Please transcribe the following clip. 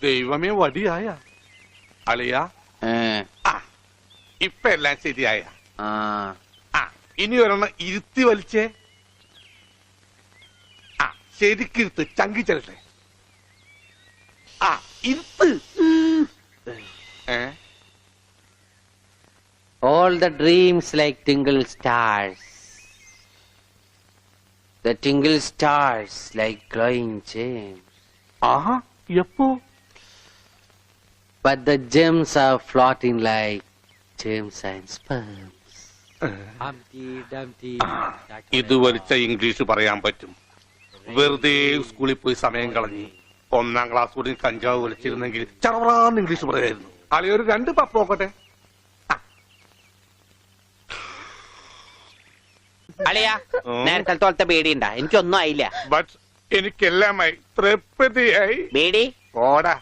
ദൈവമേ വടിയായ അളിയ. ഇപ്പൊ എല്ലാം ശരിയായ. ഇനി ഒരെണ്ണം ഇരുത്തി വലിച്ചേ. ശരിക്കിരുത്ത്, ചങ്കി ചെല്ലട്ടെ. ഇരുത്ത്. All the dreams like tingle stars. The tingle stars like glowing gems. എപ്പോ? But the gems are floating like gems and sperms. ഇത് വലിച്ച ഇംഗ്ലീഷ് പറയാൻ പറ്റും. വെറുതെ സ്കൂളിൽ പോയി സമയം കളഞ്ഞ് 1ാം ക്ലാസ് കൂടി കഞ്ചാവ് വലിച്ചിരുന്നെങ്കിൽ ചറവറാന്ന് ഇംഗ്ലീഷ് പറയായിരുന്നു. അളിയൊരു 2 പപ്പ് നോക്കട്ടെ. അളിയാ, നേരത്തെ തോളത്തെ പേടിയുണ്ടാ? എനിക്കൊന്നും ആയില്ല. ബട്ട് എനിക്കെല്ലാമായി തൃപ്തിയായി. പേടി ഓടാ.